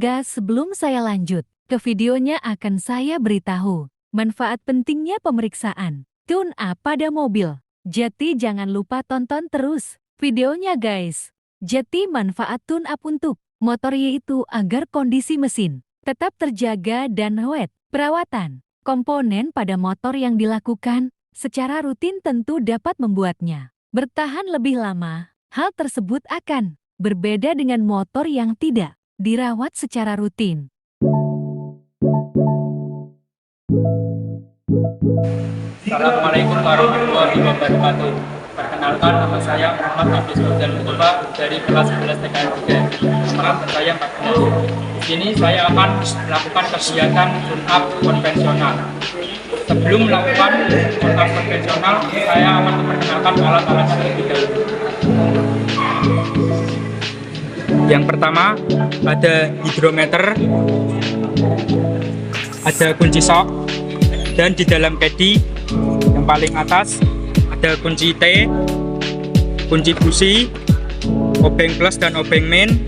Gas, sebelum saya lanjut ke videonya akan saya beritahu manfaat pentingnya pemeriksaan tune-up pada mobil. Jadi jangan lupa tonton terus videonya guys. Jadi manfaat tune-up untuk motor yaitu agar kondisi mesin tetap terjaga dan awet. Perawatan komponen pada motor yang dilakukan secara rutin tentu dapat membuatnya bertahan lebih lama. Hal tersebut akan berbeda dengan motor yang tidak dirawat secara rutin. Assalamualaikum warahmatullahi wabarakatuh. Perkenalkan, nama saya Muhammad Abdul Sultan Mustafa dari kelas 11 TKN 3. Nama saya 14. Di sini saya akan melakukan kegiatan tune-up konvensional. Sebelum melakukan tune-up konvensional, saya akan memperkenalkan alat-alat terlebih dahulu. Yang pertama ada hidrometer, ada kunci shock, dan di dalam caddy yang paling atas ada kunci T, kunci busi, obeng plus dan obeng min,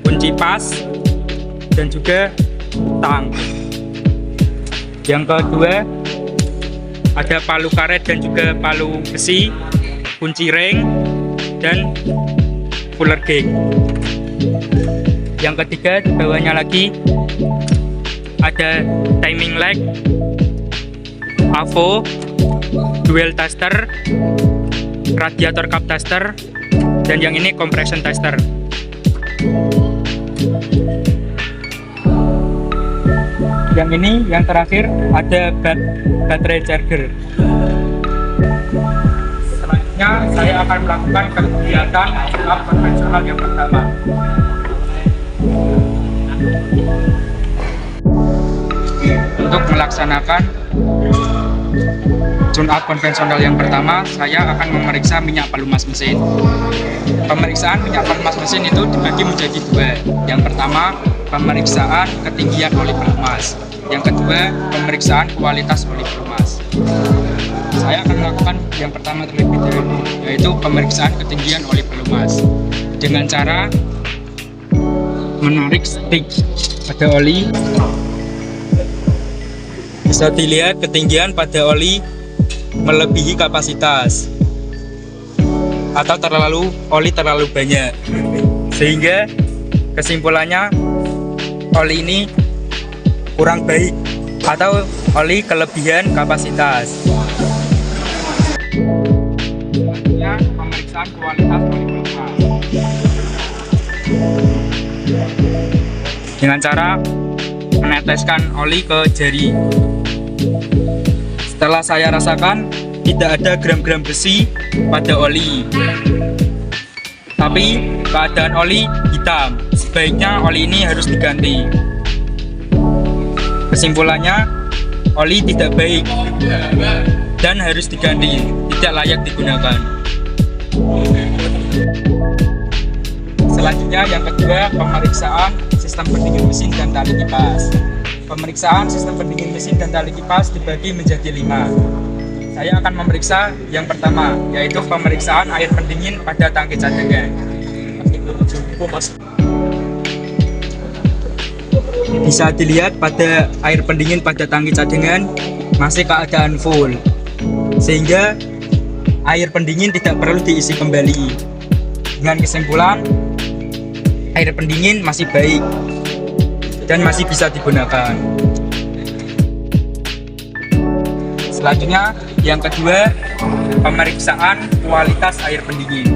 kunci pas, dan juga tang. Yang kedua ada palu karet dan juga palu besi, kunci ring, dan puller gauge. Yang ketiga di bawahnya lagi ada timing leg, AVO, dual tester, radiator cup tester, dan yang ini compression tester. Yang ini yang terakhir ada baterai charger. Selanjutnya saya akan melakukan kegiatan tune-up konvensional yang pertama. Untuk melaksanakan tune-up konvensional yang pertama, saya akan memeriksa minyak pelumas mesin. Pemeriksaan minyak pelumas mesin itu dibagi menjadi dua. Yang pertama, pemeriksaan ketinggian oli pelumas. Yang kedua, pemeriksaan kualitas oli pelumas. Saya akan melakukan yang pertama terlebih dahulu, yaitu pemeriksaan ketinggian oli pelumas dengan cara menarik stick pada oli. Bisa dilihat ketinggian pada oli melebihi kapasitas atau oli terlalu banyak, sehingga kesimpulannya oli ini kurang baik atau oli kelebihan kapasitas. Selanjutnya pemeriksaan kualitas oli pelumas dengan cara meneteskan oli ke jari. Setelah saya rasakan, tidak ada gram-gram besi pada oli, tapi keadaan oli hitam. Sebaiknya oli ini harus diganti. Kesimpulannya, oli tidak baik dan harus diganti, tidak layak digunakan. Selanjutnya yang kedua, pemeriksaan sistem pendingin mesin dan tali kipas. Pemeriksaan sistem pendingin mesin dan tali kipas dibagi menjadi 5. Saya akan memeriksa yang pertama, yaitu pemeriksaan air pendingin pada tangki cadangan. Bisa dilihat pada air pendingin pada tangki cadangan masih keadaan full, sehingga air pendingin tidak perlu diisi kembali. Dengan kesimpulan, air pendingin masih baik dan masih bisa digunakan. Selanjutnya yang kedua, pemeriksaan kualitas air pendingin.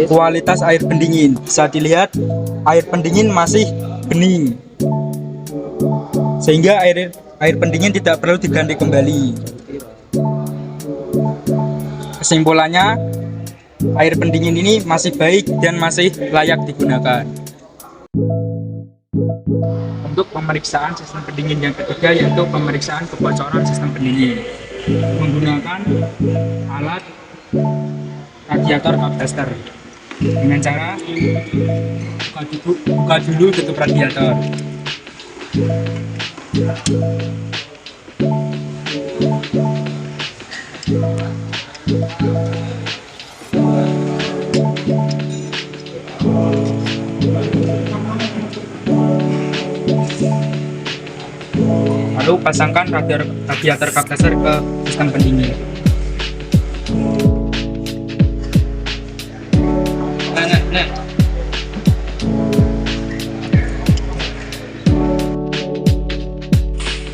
Kualitas air pendingin bisa dilihat air pendingin masih bening, sehingga air pendingin tidak perlu diganti kembali. Kesimpulannya, air pendingin ini masih baik dan masih layak digunakan. Untuk pemeriksaan sistem pendingin yang ketiga, yaitu pemeriksaan kebocoran sistem pendingin menggunakan alat radiator cup tester dengan cara buka dulu tutup radiator. Lalu pasangkan radiator kap tester ke sistem pendingin.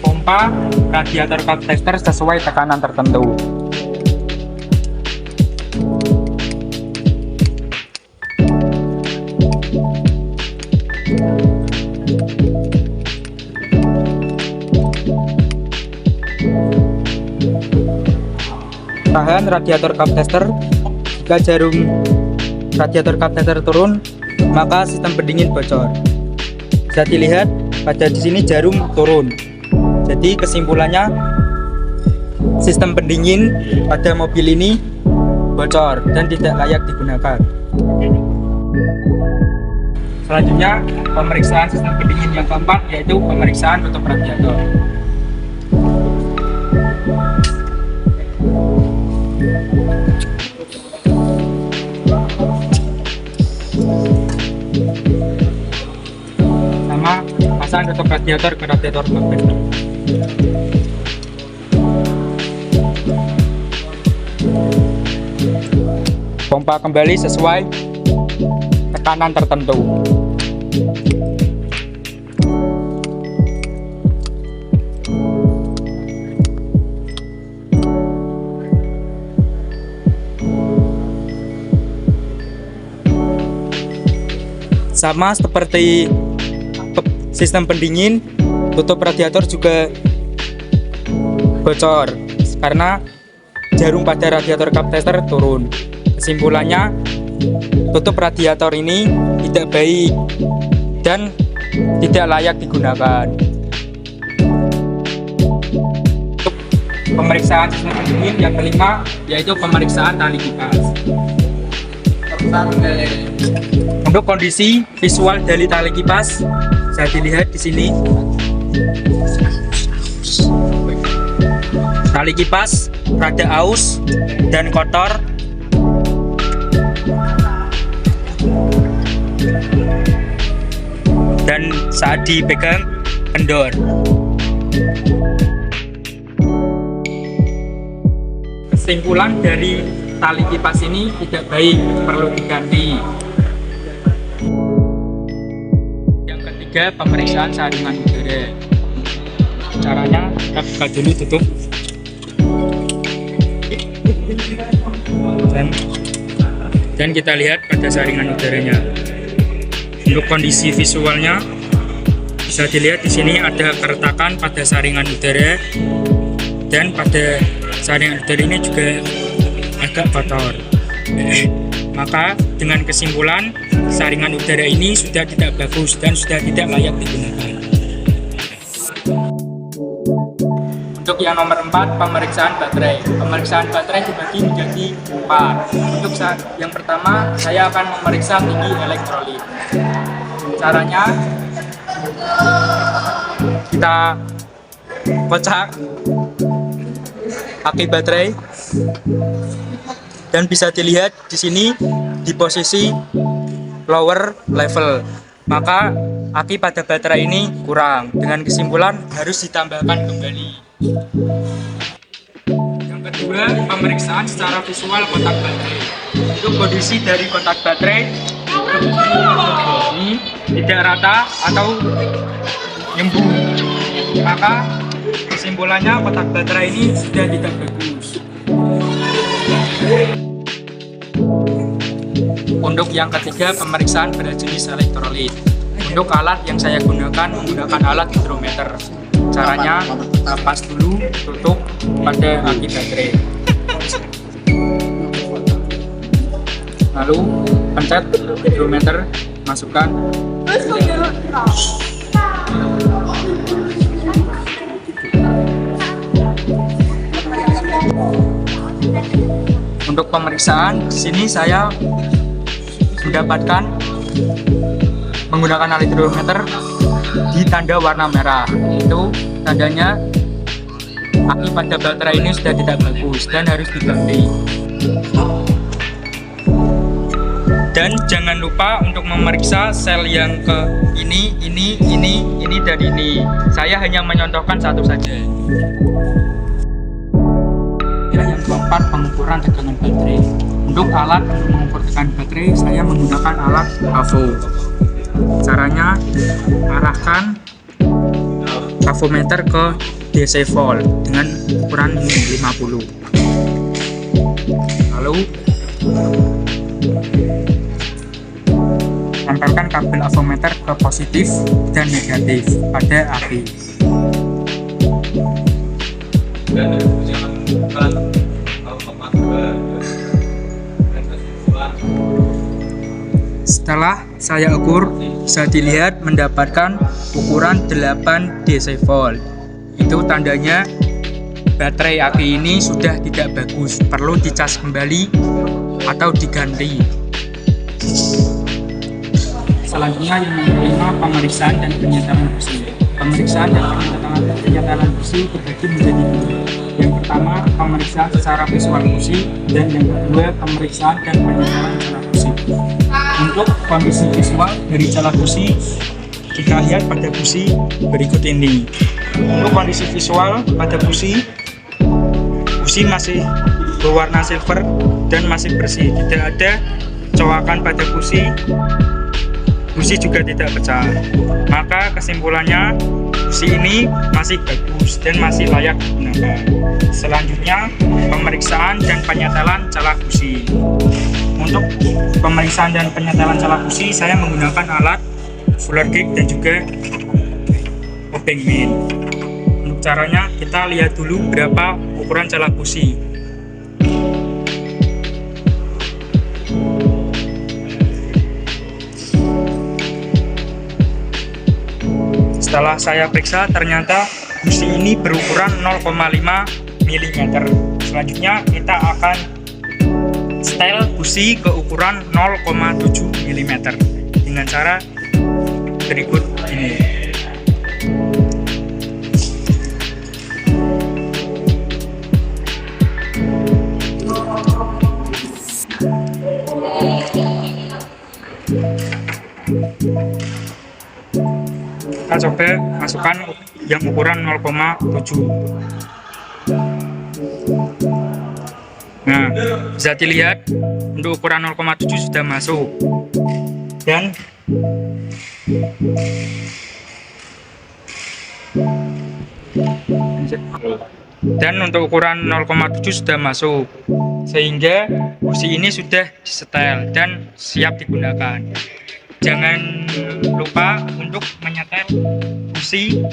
Pompa radiator kap tester sesuai tekanan tertentu. Tahan radiator kap tester. Jika jarum radiator kap tester turun, maka sistem pendingin bocor. Bisa dilihat pada di sini jarum turun. Jadi kesimpulannya sistem pendingin pada mobil ini bocor dan tidak layak digunakan. Selanjutnya pemeriksaan sistem pendingin yang keempat, yaitu pemeriksaan tutup radiator. Sama pasang tutup radiator ke radiator kompresor. Pompa kembali sesuai tekanan tertentu. Sama seperti sistem pendingin, tutup radiator juga bocor karena jarum pada radiator kap tester turun. Kesimpulannya, tutup radiator ini tidak baik dan tidak layak digunakan. Untuk pemeriksaan sistem pendingin yang kelima, yaitu pemeriksaan tali kipas. Untuk kondisi visual dari tali kipas bisa dilihat di sini. Tali kipas rada aus dan kotor. Dan saat dipegang kendor. Kesimpulan dari tali kipas ini tidak baik, perlu diganti. Yang ketiga, pemeriksaan saringan udara. Caranya kita buka dulu, tutup, dan kita lihat pada saringan udaranya. Untuk kondisi visualnya bisa dilihat di sini ada keretakan pada saringan udara, dan pada saringan udara ini juga agak kotor. Maka dengan kesimpulan saringan udara ini sudah tidak bagus dan sudah tidak layak digunakan. Untuk yang nomor 4, pemeriksaan baterai. Pemeriksaan baterai dibagi menjadi 4. Untuk yang pertama, saya akan memeriksa tinggi elektrolit. Caranya, kita kocak aki baterai dan bisa dilihat di sini di posisi lower level. Maka aki pada baterai ini kurang. Dengan kesimpulan harus ditambahkan kembali. Yang kedua, pemeriksaan secara visual kotak baterai. Untuk kondisi dari kotak baterai ini tidak rata atau nyembung, maka kesimpulannya kotak baterai ini sudah tidak bagus. Untuk yang ketiga, pemeriksaan pada jenis elektrolit. Untuk alat yang saya gunakan menggunakan alat hidrometer. Caranya, lepas dulu tutup pada aki baterai, lalu pencet hidrometer, masukkan. Untuk pemeriksaan, di sini saya mendapatkan menggunakan alat hidrometer di tanda warna merah. Itu tandanya aki pada baterai ini sudah tidak bagus dan harus diganti. Dan jangan lupa untuk memeriksa sel yang ke ini, dan ini. Saya hanya menyontohkan satu saja. Yang keempat, pengukuran tegangan baterai. Untuk alat untuk mengukur tegangan baterai, saya menggunakan alat AVO. Caranya, arahkan avometer ke DC volt dengan ukuran 50. Lalu tempelkan kabel avometer ke positif dan negatif pada api. Setelah saya ukur, bisa dilihat mendapatkan ukuran 8 DC volt. Itu tandanya baterai api ini sudah tidak bagus, perlu dicas kembali atau diganti. Selanjutnya yang kelima, pemeriksaan dan penyetelan busi. Pemeriksaan dan penyetelan busi terbagi menjadi dua. Yang pertama, pemeriksaan secara visual busi, dan yang kedua, pemeriksaan dan penyetelan celah busi. Untuk kondisi visual dari celah busi, kita lihat pada busi berikut ini. Untuk kondisi visual pada busi masih berwarna silver dan masih bersih, tidak ada coakan pada busi juga tidak pecah. Maka kesimpulannya, busi ini masih bagus dan masih layak digunakan. Selanjutnya, pemeriksaan dan penyetelan celah busi. Untuk pemeriksaan dan penyetelan celah busi, saya menggunakan alat fuller gauge dan juga obeng main. Untuk caranya, kita lihat dulu berapa ukuran celah busi. Setelah saya periksa, ternyata busi ini berukuran 0,5 mm. Selanjutnya kita akan setel busi ke ukuran 0,7 mm dengan cara berikut ini. Kita coba masukkan yang ukuran 0,7. Nah, bisa dilihat untuk ukuran 0,7 sudah masuk. Dan untuk ukuran 0,7 sudah masuk, sehingga busi ini sudah disetel dan siap digunakan. Jangan lupa untuk menyetel busi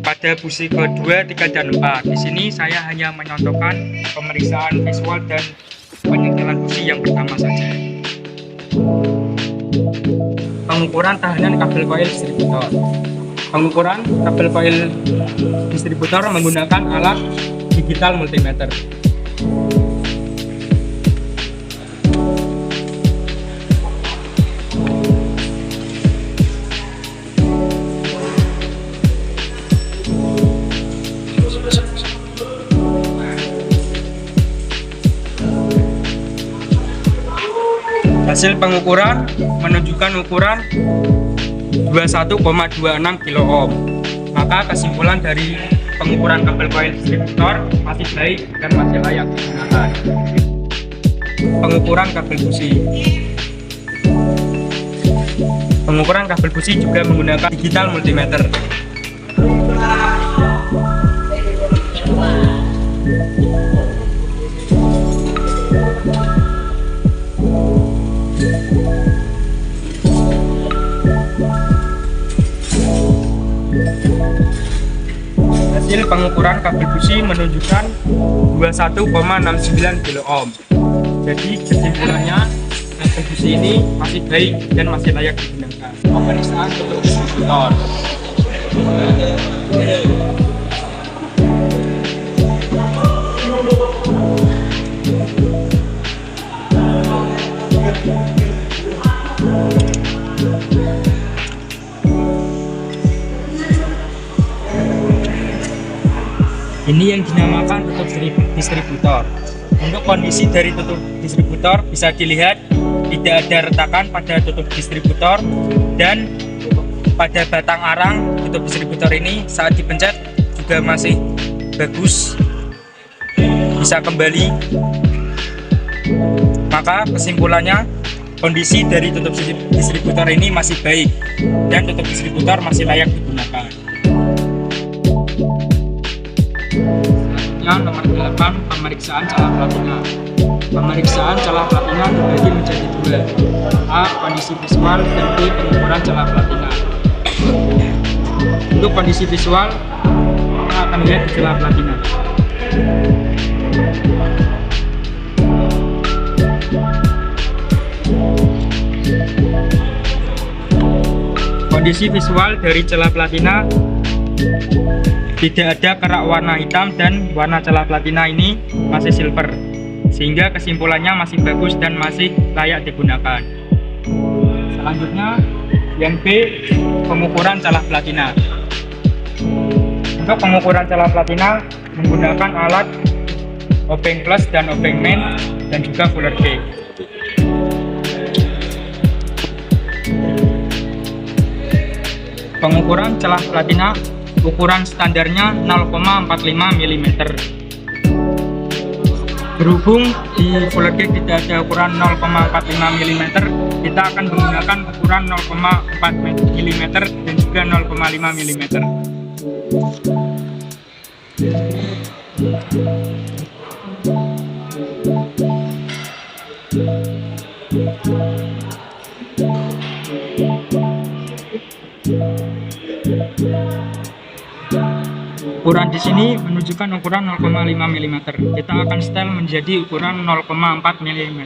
pada busi kedua, 3, dan 4. Di sini saya hanya menyontohkan pemeriksaan visual dan penyetelan busi yang pertama saja. Pengukuran tahanan kabel coil distributor. Pengukuran kabel coil distributor menggunakan alat digital multimeter. Hasil pengukuran menunjukkan ukuran 21,26 kilo ohm. Maka kesimpulan dari pengukuran kabel coil distributor masih baik dan masih layak digunakan. Pengukuran kabel busi. Pengukuran kabel busi juga menggunakan digital multimeter. Hasil pengukuran kabel busi menunjukkan 21,69 kilo ohm. Jadi kesimpulannya, kabel busi ini masih baik dan masih layak digunakan. Pemeriksaan untuk distributor. Ini yang dinamakan tutup distributor. Untuk kondisi dari tutup distributor bisa dilihat tidak ada retakan pada tutup distributor, dan pada batang arang tutup distributor ini saat dipencet juga masih bagus, bisa kembali. Maka kesimpulannya, kondisi dari tutup distributor ini masih baik dan tutup distributor masih layak digunakan. Selanjutnya nomor 8, pemeriksaan celah platina. Pemeriksaan celah platina dibagi menjadi dua: A. Kondisi visual, dan B. Pengukuran celah platina. Untuk kondisi visual, kita akan lihat di celah platina. Kondisi visual dari celah platina, tidak ada kerak warna hitam dan warna celah platina ini masih silver, sehingga kesimpulannya masih bagus dan masih layak digunakan. Selanjutnya yang B, pengukuran celah platina. Untuk pengukuran celah platina menggunakan alat obeng plus dan obeng main dan juga fuller gauge. Pengukuran celah platina, ukuran standarnya 0,45 mm. Berhubung di fuller gauge tidak ada ukuran 0,45 mm, kita akan menggunakan ukuran 0,4 mm dan juga 0,5 mm. Ukuran di sini menunjukkan ukuran 0,5 mm. Kita akan setel menjadi ukuran 0,4 mm.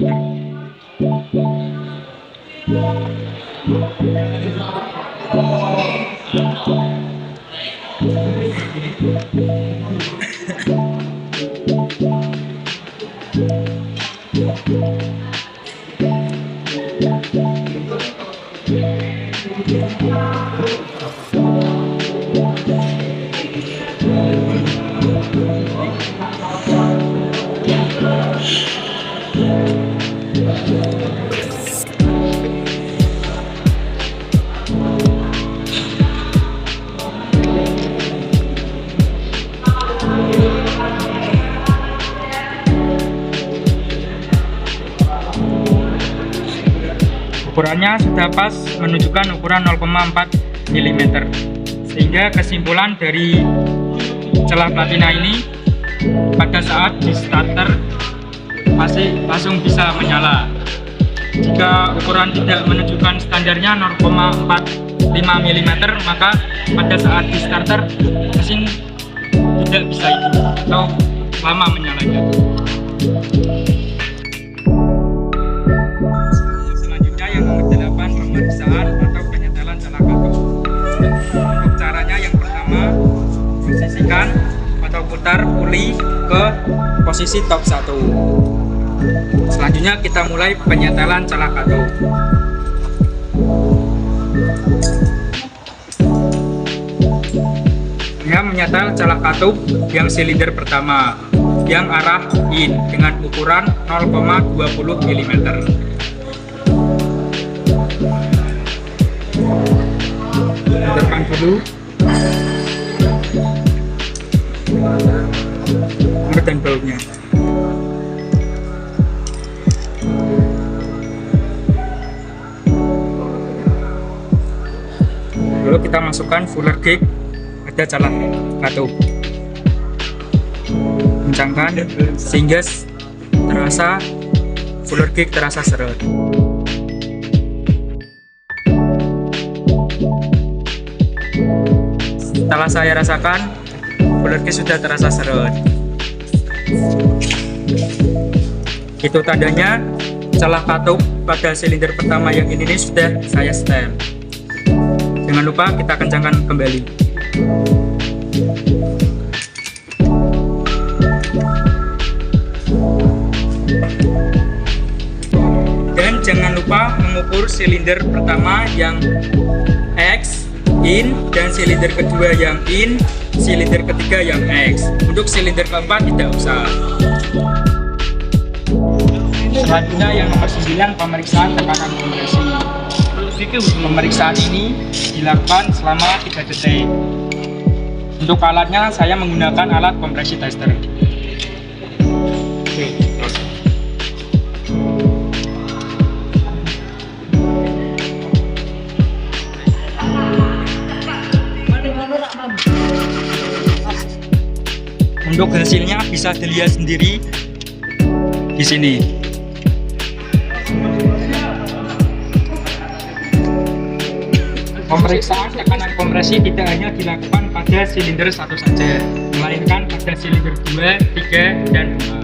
Ukurannya sudah pas menunjukkan ukuran 0,4 mm, sehingga kesimpulan dari celah platina ini pada saat di starter masih langsung bisa menyala. Jika ukuran tidak menunjukkan standarnya 0,45 mm, maka pada saat di starter mesin tidak bisa hidup atau lama menyalanya. Nomor 8, pemeriksaan atau penyetelan celah katup. Untuk caranya, yang pertama, posisikan atau putar puli ke posisi top 1. Selanjutnya kita mulai penyetelan celah katup. Saya menyetel celah katup yang silinder pertama yang arah in dengan ukuran 0,20 mm. Putarkan dulu dan bautnya. Lalu kita masukkan fuller gauge pada celah katup, kencangkan sehingga terasa fuller gauge terasa seret. Setelah saya rasakan, fuller gauge sudah terasa seret. Itu tandanya celah katup pada silinder pertama yang ini sudah saya setel. Jangan lupa kita kencangkan kembali. Dan jangan lupa mengukur silinder pertama yang X in dan silinder kedua yang in, silinder ketiga yang X. Untuk silinder keempat tidak usah. Selanjutnya yang nomor 9, pemeriksaan tekanan kompresi. Pemeriksaan ini dilakukan selama 3 detik. Untuk alatnya saya menggunakan alat kompresi tester. Oke, terus. Untuk hasilnya bisa dilihat sendiri di sini. Pemeriksaan tekanan kompresi tidak hanya dilakukan pada silinder 1 saja, melainkan pada silinder 2, 3, dan 5.